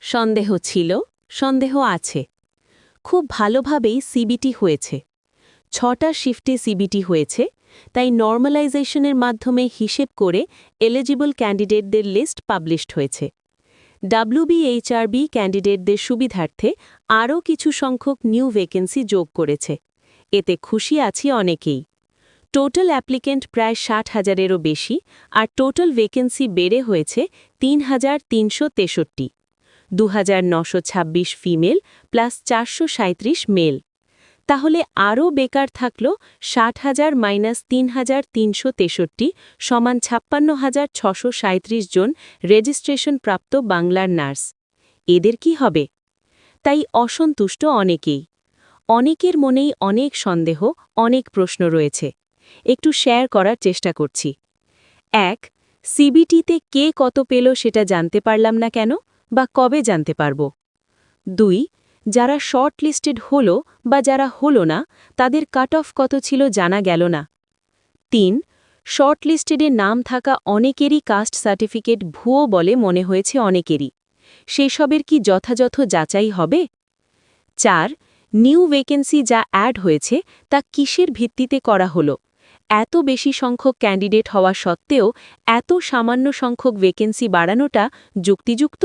সন্দেহ ছিল, সন্দেহ আছে। খুব ভালোভাবেই সিবিটি হয়েছে। 6টা শিফটে সিবিটি হয়েছে, তাই নর্মালাইজেশনের মাধ্যমে হিসেব করে এলিজিবল ক্যান্ডিডেটদের লিস্ট পাবলিশড হয়েছে। ডাব্লিউবিএইচআরবি ক্যান্ডিডেটদের সুবিধার্থে আরও কিছু সংখ্যক নিউ ভ্যাকেন্সি যোগ করেছে। এতে খুশি আছি অনেকেই। টোটাল অ্যাপ্লিকেন্ট প্রায় 60,000-এরও বেশি, আর টোটাল ভ্যাকেন্সি বেড়ে হয়েছে 3,363। 2,926 ফিমেল প্লাস 437 মেল। তাহলে আরও বেকার থাকল 60,000 মাইনাস 3,363 সমান 56,637 জন রেজিস্ট্রেশনপ্রাপ্ত বাংলার নার্স। এদের কি হবে? তাই অসন্তুষ্ট অনেকেই। অনেকের মনেই অনেক সন্দেহ, অনেক প্রশ্ন রয়েছে। একটু শেয়ার করার চেষ্টা করছি। 1. সিবিটিতে কে কত পেল সেটা জানতে পারলাম না কেন, বা কবে জানতে পারব? 2. যারা শর্ট লিস্টেড হলো বা যারা হলো না, তাদের কাট অফ কত ছিল জানা গেল না। 3. শর্ট লিস্টেডে নাম থাকা অনেকেরই কাস্ট সার্টিফিকেট ভুয়ো বলে মনে হয়েছে অনেকেরই। সেসবের কি যথাযথ যাচাই হবে? 4. নিউ ভ্যাকেন্সি যা অ্যাড হয়েছে তা কিসের ভিত্তিতে করা হলো? এত বেশি সংখ্যক ক্যান্ডিডেট হওয়া সত্ত্বেও এত সামান্য সংখ্যক ভ্যাকেন্সি বাড়ানোটা যুক্তিযুক্ত?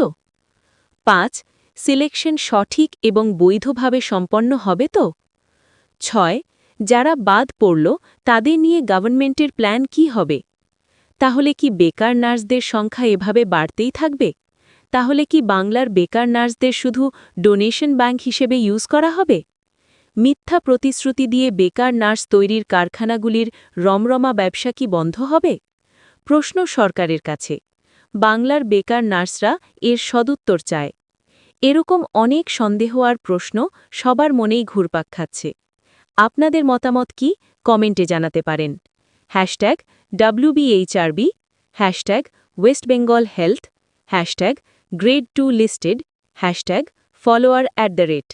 5. সিলেকশন সঠিক এবং বৈধভাবে সম্পন্ন হবে তো? 6. যারা বাদ পড়ল তাদের নিয়ে গভর্নমেন্টের প্ল্যান কি হবে? তাহলে কি বেকার নার্সদের সংখ্যা এভাবে বাড়তেই থাকবে? তাহলে কি বাংলার বেকার নার্সদের শুধু ডোনেশন ব্যাংক হিসেবে ইউজ করা হবে? মিথ্যা প্রতিশ্রুতি দিয়ে বেকার নার্স তৈরির কারখানাগুলির রমরমা ব্যবসা কি বন্ধ হবে? প্রশ্ন সরকারের কাছে। বাংলার বেকার নার্সরা এর সদুত্তর চায়। এরকম অনেক সন্দেহ আর প্রশ্ন সবার মনেই ঘুরপাক খাচ্ছে। আপনাদের মতামত কি কমেন্টে জানাতে পারেন। #WBHRB, #WestBengalHealth, #Grade2Listed, #follower@.